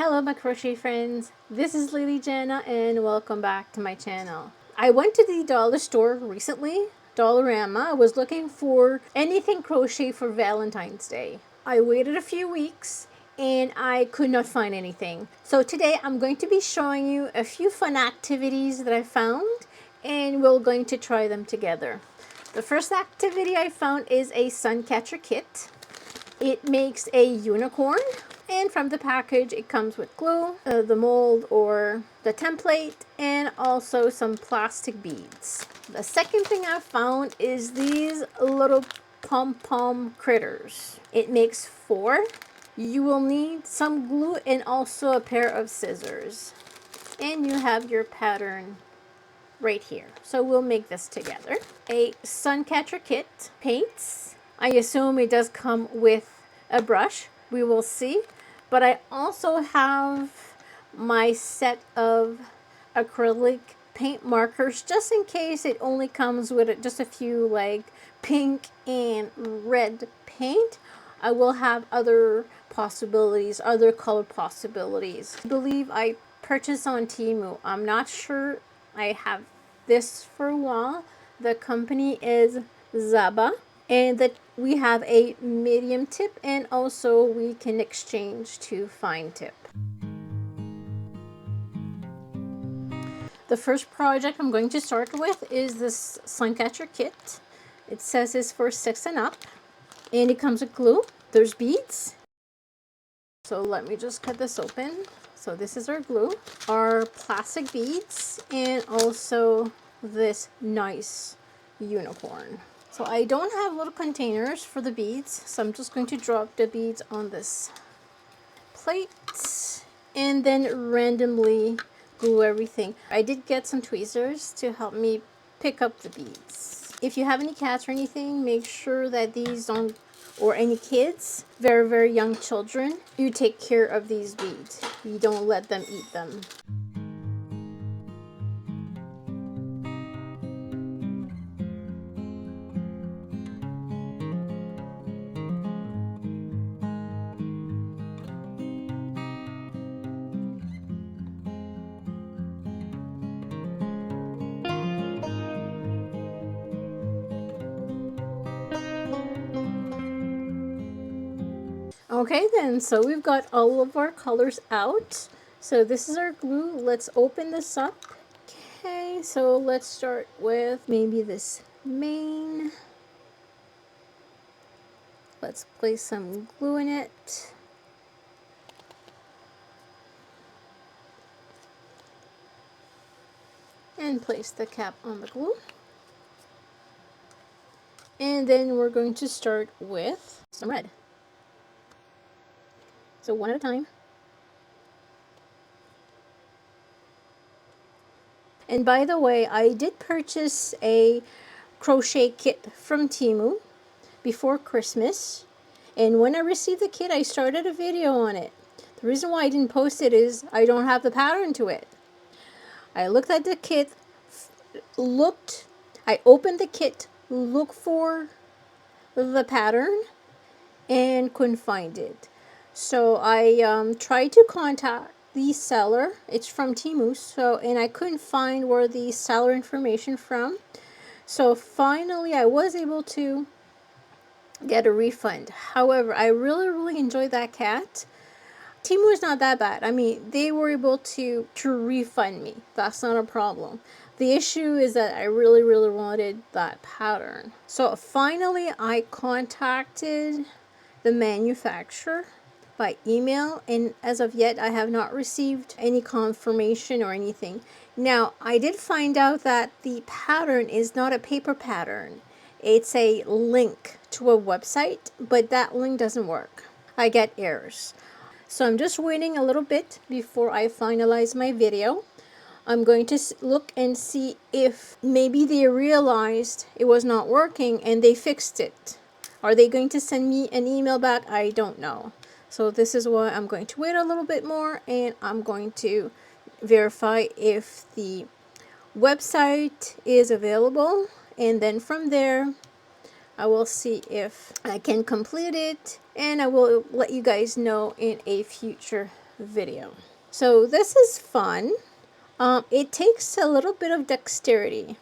Hello my crochet friends, this is Lily Jana and welcome back to my channel. I went to the dollar store recently, Dollarama. I was looking for anything crochet for Valentine's Day. I waited a few weeks and I could not find anything. So today I'm going to be showing you a few fun activities that I found and we're going to try them together. The first activity I found is a Suncatcher kit. It makes a unicorn. And from the package, it comes with glue, the mold or the template, and also some plastic beads. The second thing I found is these little pom-pom critters. It makes 4. You will need some glue and also a pair of scissors. And you have your pattern right here. So we'll make this together. A Suncatcher kit paints. I assume it does come with a brush. We will see. But I also have my set of acrylic paint markers just in case it only comes with just a few like pink and red paint. I will have other possibilities, other color possibilities. I believe I purchased on Temu. I'm not sure. I have this for a while. The company is Zaba. And that we have a medium tip and also we can exchange to fine tip. The first project I'm going to start with is this Suncatcher kit. It says it's for 6 and up and it comes with glue. There's beads. So let me just cut this open. So this is our glue, our plastic beads, and also this nice unicorn. So I don't have little containers for the beads, so I'm just going to drop the beads on this plate and then randomly glue everything. I did get some tweezers to help me pick up the beads. If you have any cats or anything, make sure that these don't, or any kids, very young children, you take care of these beads. You don't let them eat them. Okay then, so we've got all of our colors out. So this is our glue. Let's open this up. Okay, so let's start with maybe this mane. Let's place some glue in it. And place the cap on the glue. And then we're going to start with some red. So one at a time. And by the way, I did purchase a crochet kit from Temu before Christmas. And when I received the kit, I started a video on it. The reason why I didn't post it is I don't have the pattern to it. I looked at the kit, I opened the kit, looked for the pattern, and couldn't find it. So I tried to contact the seller. It's from Temu, and I couldn't find where the seller information from. So finally I was able to get a refund. However, I really enjoyed that cat. Temu is not that bad. I mean, they were able to refund me. That's not a problem. The issue is that I really wanted that pattern. So finally I contacted the manufacturer by email, and as of yet I have not received any confirmation or anything. Now I did find out that the pattern is not a paper pattern. It's a link to a website, but that link doesn't work. I get errors. So I'm just waiting a little bit before I finalize my video. I'm going to look and see if maybe they realized it was not working and they fixed it. Are they going to send me an email back? I don't know. So this is why I'm going to wait a little bit more, and I'm going to verify if the website is available, and then from there I will see if I can complete it, and I will let you guys know in a future video. So this is fun. It takes a little bit of dexterity.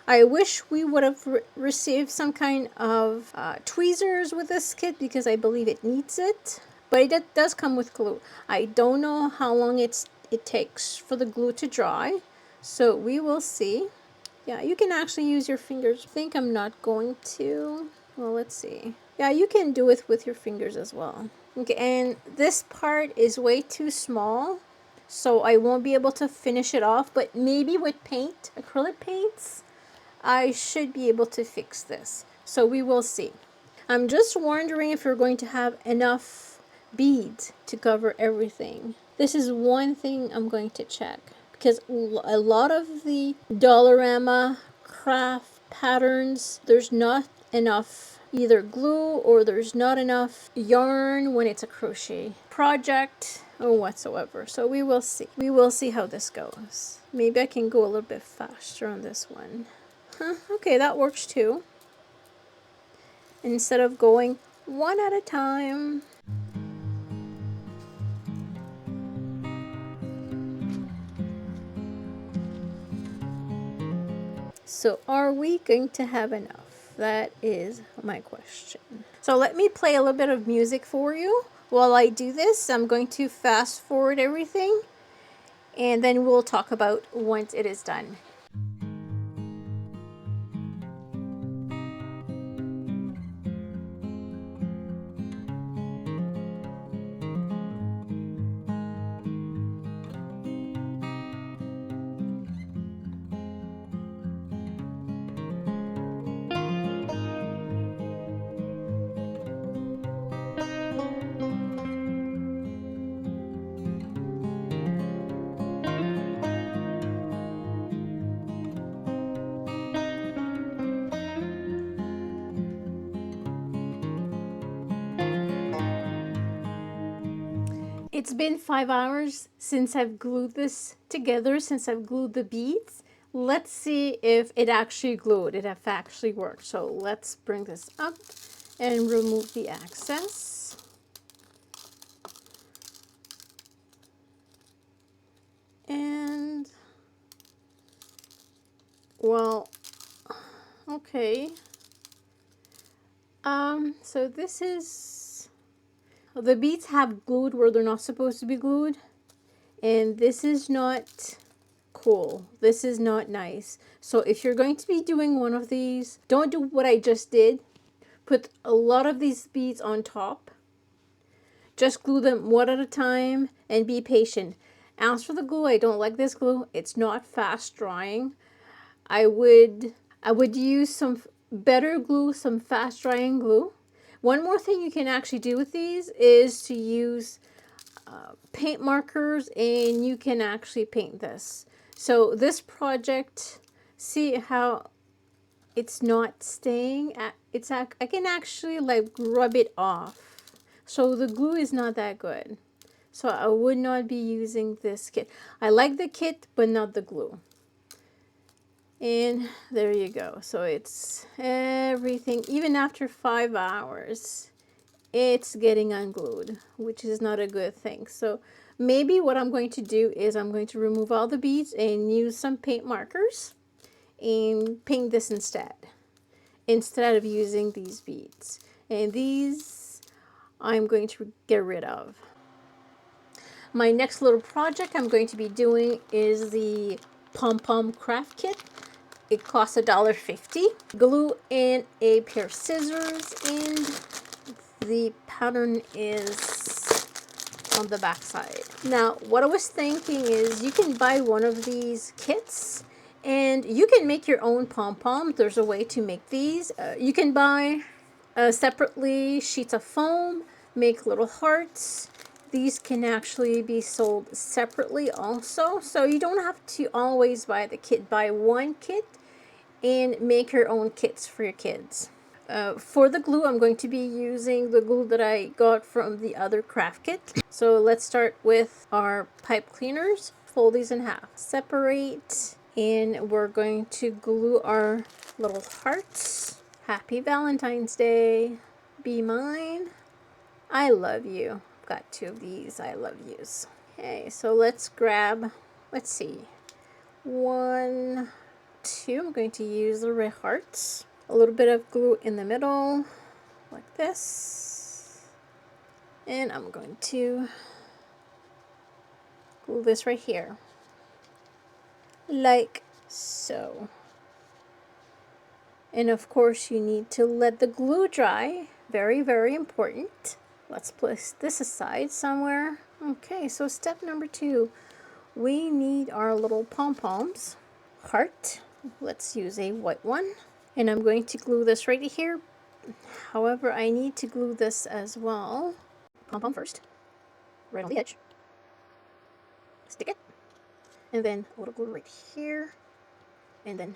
I wish we would have received some kind of tweezers with this kit because I believe it needs it. But it does come with glue. I don't know how long it takes for the glue to dry. So we will see. Yeah, you can actually use your fingers. I think I'm not going to. Well, let's see. Yeah, you can do it with your fingers as well. Okay, and this part is way too small, so I won't be able to finish it off, but maybe with paint, acrylic paints, I should be able to fix this. So we will see. I'm just wondering if we're going to have enough beads to cover everything. This is one thing I'm going to check, because a lot of the Dollarama craft patterns, there's not enough either glue or there's not enough yarn when it's a crochet project or whatsoever. So we will see. We will see how this goes. Maybe I can go a little bit faster on this one. Okay, that works too. Instead of going one at a time. So are we going to have enough? That is my question. So let me play a little bit of music for you. While I do this, I'm going to fast forward everything, and then we'll talk about once it is done. It's been 5 hours since I've glued this together, since I've glued the beads. Let's see if it actually glued, it actually worked. So let's bring this up and remove the excess. And, well, okay. So this is, the beads have glued where they're not supposed to be glued. And this is not cool. This is not nice. So if you're going to be doing one of these, don't do what I just did. Put a lot of these beads on top. Just glue them one at a time and be patient. As for the glue, I don't like this glue. It's not fast drying. I would use some better glue, some fast drying glue. One more thing you can actually do with these is to use paint markers, and you can actually paint this. So this project, see how it's not staying at, I can actually like rub it off. So the glue is not that good. So I would not be using this kit. I like the kit, but not the glue. And there you go. So it's everything, even after 5 hours, it's getting unglued, which is not a good thing. So maybe what I'm going to do is I'm going to remove all the beads and use some paint markers and paint this instead of using these beads. And these I'm going to get rid of. My next little project I'm going to be doing is the Pompom craft kit. It costs $1.50. Glue and a pair of scissors, and the pattern is on the back side. Now, what I was thinking is you can buy one of these kits and you can make your own pom-pom. There's a way to make these. You can buy separately sheets of foam, make little hearts. These can actually be sold separately also. So you don't have to always buy the kit. Buy one kit and make your own kits for your kids. For the glue, I'm going to be using the glue that I got from the other craft kit. So let's start with our pipe cleaners. Fold these in half. Separate, and we're going to glue our little hearts. Happy Valentine's Day. Be mine. I love you. got 2 of these. I love yous. Okay, so let's grab, let's see, 1, 2. I'm going to use the red hearts. A little bit of glue in the middle, like this. And I'm going to glue this right here, like so. And of course you need to let the glue dry. Very, very important. Let's place this aside somewhere. Okay, so step number 2. We need our little pom-poms. Heart. Let's use a white one. And I'm going to glue this right here. However, I need to glue this as well. Pom-pom first. Right on the edge. Stick it. And then a little glue right here. And then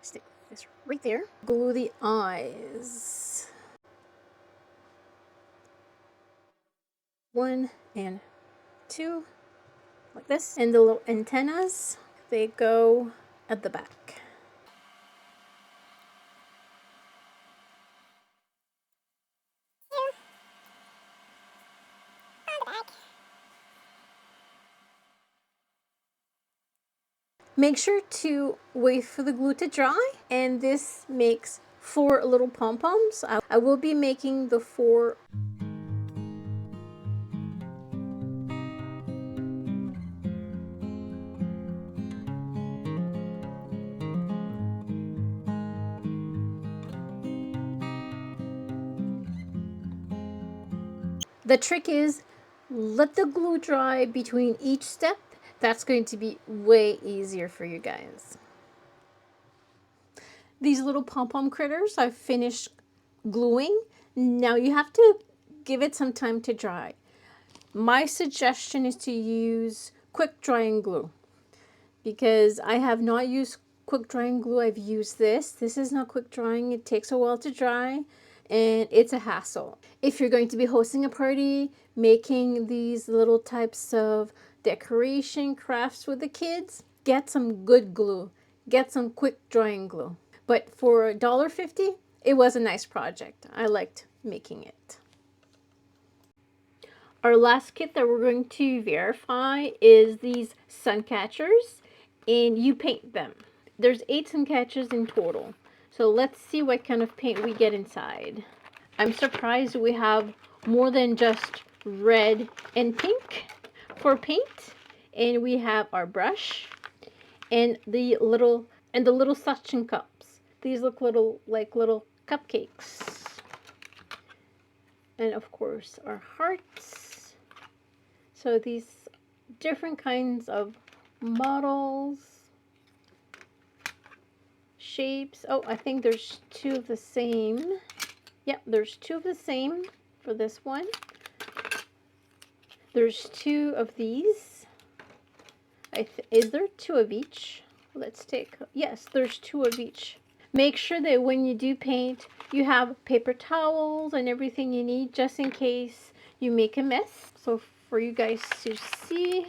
stick this right there. Glue the eyes. 1 and 2, like this. And the little antennas, they go at the back. Make sure to wait for the glue to dry, and this makes 4 little pom-poms. I will be making the 4. The trick is let the glue dry between each step. That's going to be way easier for you guys. These little pom-pom critters I've finished gluing. Now you have to give it some time to dry. My suggestion is to use quick drying glue, because I have not used quick drying glue. I've used this. This is not quick drying. It takes a while to dry and it's a hassle. If you're going to be hosting a party, making these little types of decoration crafts with the kids, get some good glue. Get some quick drying glue. But for $1.50, it was a nice project. I liked making it. Our last kit that we're going to verify is these Suncatchers, and you paint them. There's 8 Suncatchers in total. So let's see what kind of paint we get inside. I'm surprised we have more than just red and pink for paint. And we have our brush and the little suction cups. These look like little cupcakes. And of course our hearts. So these different kinds of models, shapes. Oh, I think there's 2 of the same. Yep, there's 2 of the same for this one. There's 2 of these. Is there 2 of each? Let's take, yes, there's 2 of each. Make sure that when you do paint, you have paper towels and everything you need just in case you make a mess. So for you guys to see,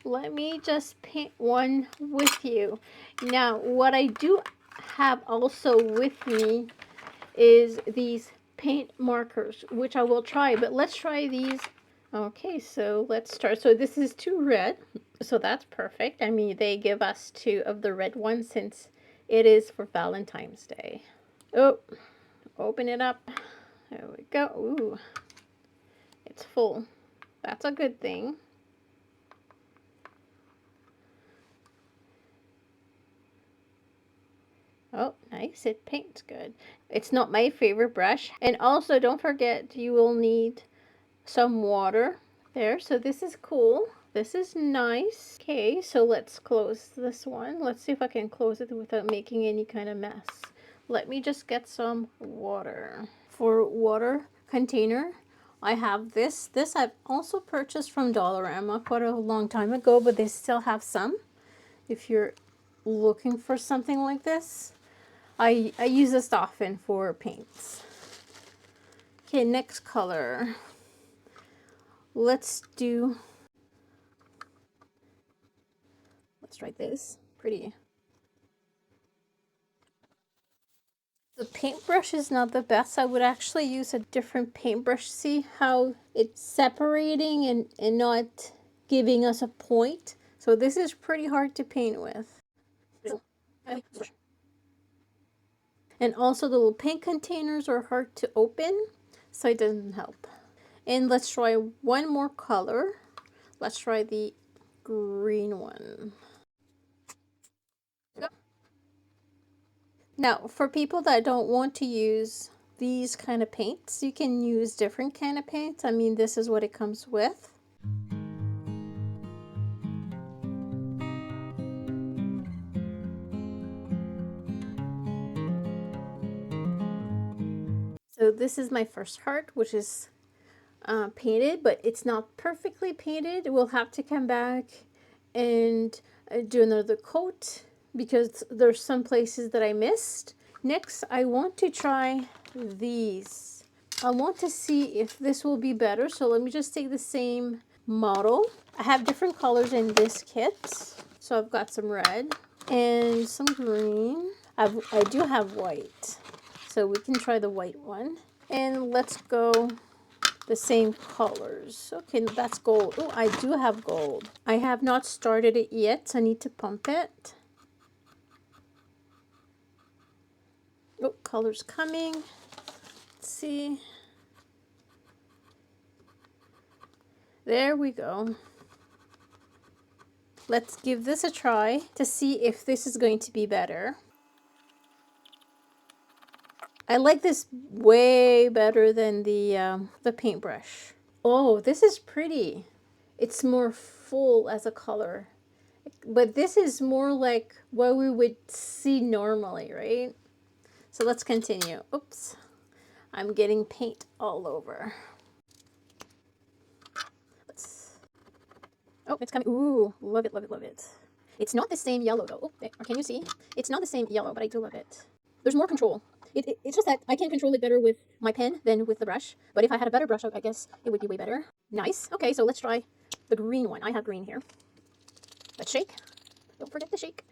let me just paint one with you. Now, what I do have also with me is these paint markers, which I will try, but let's try these. Okay, so let's start. So this is 2 red, so that's perfect. I mean, they give us 2 of the red ones since it is for Valentine's Day. Oh, open it up. There we go. Ooh, it's full. That's a good thing. Oh, nice. It paints good. It's not my favorite brush. And also, don't forget, you will need some water there. So this is cool. This is nice. Okay, so let's close this one. Let's see if I can close it without making any kind of mess. Let me just get some water. For water container, I have this. This I've also purchased from Dollarama quite a long time ago, but they still have some. If you're looking for something like this, I use this often for paints. Okay, next color. Let's try this. Pretty. The paintbrush is not the best. I would actually use a different paintbrush. See how it's separating and not giving us a point. So this is pretty hard to paint with. And also the little paint containers are hard to open, so it doesn't help. And let's try one more color. Let's try the green one. Now, for people that don't want to use these kind of paints, you can use different kind of paints. I mean, this is what it comes with. So this is my first heart, which is painted, but it's not perfectly painted. We'll have to come back and do another coat because there's some places that I missed. Next, I want to try these. I want to see if this will be better. So let me just take the same model. I have different colors in this kit. So I've got some red and some green. I do have white. So we can try the white one. And let's go the same colors. Okay, that's gold. Oh, I do have gold. I have not started it yet, so I need to pump it. Oh, color's coming. Let's see. There we go. Let's give this a try to see if this is going to be better. I like this way better than the paintbrush. Oh, this is pretty. It's more full as a color. But this is more like what we would see normally, right? So let's continue. Oops. I'm getting paint all over. Oh, it's coming. Ooh, love it, love it, love it. It's not the same yellow though. Oh, there. Can you see? It's not the same yellow, but I do love it. There's more control. It's just that I can control it better with my pen than with the brush. But if I had a better brush, I guess it would be way better. Nice. Okay, so let's try the green one. I have green here. Let's shake. Don't forget to shake.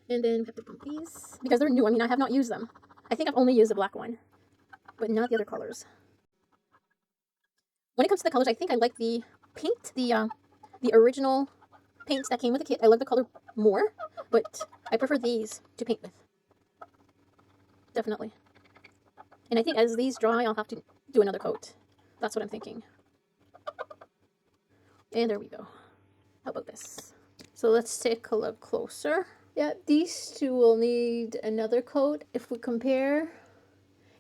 And then we have to pump these because they're new. I mean, I have not used them. I think I've only used the black one, but not the other colors. When it comes to the colors, I think I like the paint, the original paints that came with the kit. I love the color more, but I prefer these to paint with. Definitely. And I think as these dry, I'll have to do another coat. That's what I'm thinking. And there we go. How about this? So let's take a look closer. Yeah, these two will need another coat. If we compare,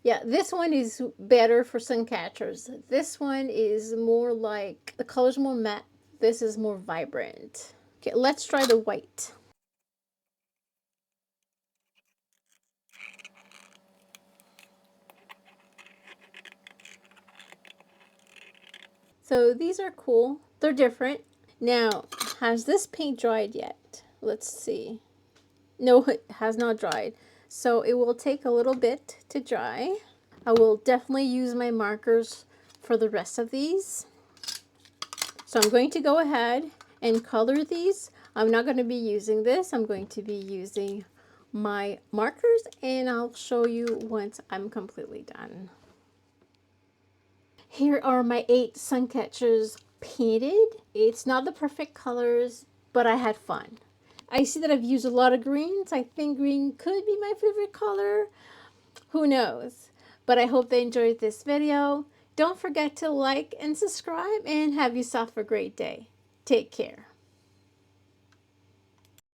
yeah, this one is better for Suncatchers. This one is more like, the color's more matte. This is more vibrant. Okay, let's try the white. So these are cool. They're different. Now, has this paint dried yet? Let's see. No, it has not dried. So it will take a little bit to dry. I will definitely use my markers for the rest of these. So I'm going to go ahead and color these. I'm not going to be using this. I'm going to be using my markers, and I'll show you once I'm completely done. Here are my 8 Suncatchers painted. It's not the perfect colors, but I had fun. I see that I've used a lot of greens. I think green could be my favorite color. Who knows? But I hope they enjoyed this video. Don't forget to like and subscribe, and have yourself a great day. Take care.